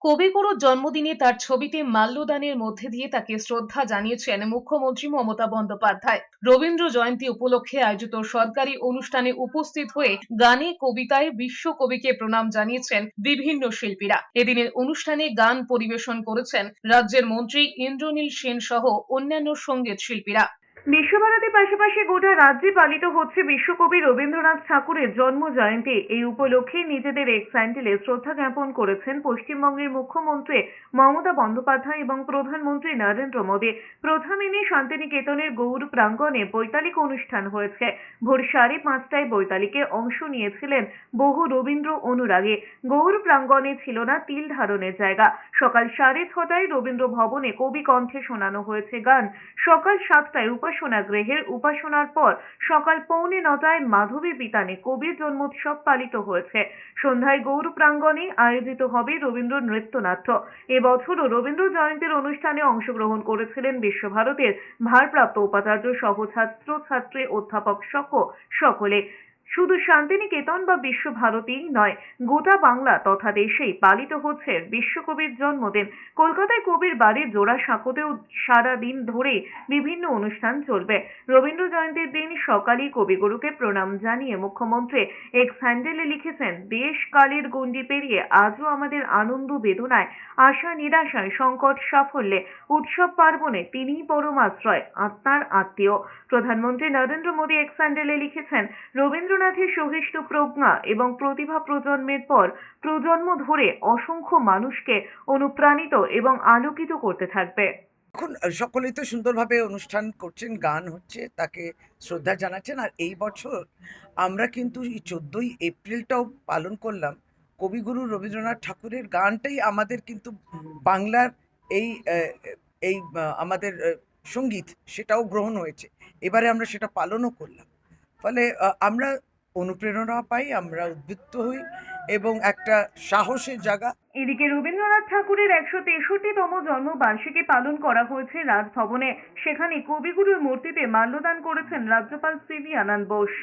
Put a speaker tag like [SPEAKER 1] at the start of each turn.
[SPEAKER 1] কবিগুরুর জন্মদিনে তার ছবিতে মাল্যদানের মধ্যে দিয়ে তাকে শ্রদ্ধা জানিয়েছেন মুখ্যমন্ত্রী মমতা বন্দ্যোপাধ্যায়। রবীন্দ্র জয়ন্তী উপলক্ষে আয়োজিত সরকারি অনুষ্ঠানে উপস্থিত হয়ে গানে কবিতায় বিশ্বকবিকে প্রণাম জানিয়েছেন বিভিন্ন শিল্পীরা। এদিনের অনুষ্ঠানে গান পরিবেশন করেছেন রাজ্যের মন্ত্রী ইন্দ্রনীল সেন সহ অন্যান্য সঙ্গীত শিল্পীরা। বিশ্বভারতীর পাশাপাশি গোটা রাজ্যে পালিত হচ্ছে বিশ্বকবি রবীন্দ্রনাথ ঠাকুরের জন্ম জয়ন্তী। এই উপলক্ষে নিজেদের এক্স হ্যান্ডেলে শ্রদ্ধা জ্ঞাপন করেছেন পশ্চিমবঙ্গের মুখ্যমন্ত্রী মমতা বন্দ্যোপাধ্যায় এবং প্রধানমন্ত্রী নরেন্দ্র মোদী। প্রথমে শান্তিনিকেতনের গৌর প্রাঙ্গণে বৈতালিক অনুষ্ঠান হয়েছে। ভোর 5:30টায় বৈতালিকে অংশ নিয়েছিলেন বহু রবীন্দ্র অনুরাগী। গৌর প্রাঙ্গণে ছিল না তিল ধারণের জায়গা। সকাল 6:30টায় রবীন্দ্র ভবনে কবি কণ্ঠে শোনানো হয়েছে গান। সকাল 7টায় উপাসনা গৃহের উপাসনার পর সকাল 8:45টায় মাধবী বিতানে কবির জন্মোৎসব পালিত হয়েছে। সন্ধ্যায় গৌর প্রাঙ্গণে আয়োজিত হবে রবীন্দ্র নৃত্যনাট্য। এবছরও রবীন্দ্র জয়ন্তীর অনুষ্ঠানে অংশগ্রহণ করেছিলেন বিশ্বভারতীর ভারপ্রাপ্ত উপাচার্য সহ ছাত্রছাত্রী অধ্যাপক সহ সকলে। শুধু শান্তিনিকেতন বা বিশ্বভারতীই নয়, গোটা বাংলা তথা দেশেই পালিত হচ্ছে বিশ্বকবির জন্মদিন। কলকাতায় কবির বাড়ির জোড়াসাঁকোতেও সারা দিন ধরে বিভিন্ন অনুষ্ঠান চলবে। রবীন্দ্র জয়ন্তীর দিন সকালেই কবিগুরুকে প্রণাম জানিয়ে মুখ্যমন্ত্রী এক্স হ্যান্ডেলে লিখেছেন, দেশ কালের গণ্ডি পেরিয়ে আজও আমাদের আনন্দ বেদনায়, আশা নিরাশায়, সংকট সাফল্যে, উৎসব পার্বণে তিনিই পরমাশ্রয়, আত্মার আত্মীয়। প্রধানমন্ত্রী নরেন্দ্র মোদী এক্স হ্যান্ডেলে লিখেছেন, রবীন্দ্রনাথের সহিষ্ণু প্রজ্ঞা এবং প্রতিভা প্রজন্মের পর প্রজন্ম ধরে অসংখ্য মানুষকে অনুপ্রাণিত এবং আলোকিত করতে থাকবে।
[SPEAKER 2] এখন সকলেই তো সুন্দরভাবে অনুষ্ঠান করছেন, গান হচ্ছে, তাকে শ্রদ্ধা জানাচ্ছেন। আর এই বছর আমরা কিন্তু এই 14ই এপ্রিলটাও পালন করলাম কবিগুরু রবীন্দ্রনাথ ঠাকুরের গানটাই আমাদের কিন্তু বাংলার এই এই আমাদের সঙ্গীত সেটাও গ্রহণ হয়েছে। এবারে আমরা সেটা পালনও করলাম। ফলে আমরা অনুপ্রেরণা পাই, আমরা উদ্বুদ্ধ হই এবং একটা সাহসের জায়গা।
[SPEAKER 1] এদিকে রবীন্দ্রনাথ ঠাকুরের 163তম জন্মবার্ষিকী পালন করা হয়েছে রাজভবনে। সেখানে কবিগুরুর মূর্তিতে মাল্যদান করেছেন রাজ্যপাল সিভি আনন্দ বোস।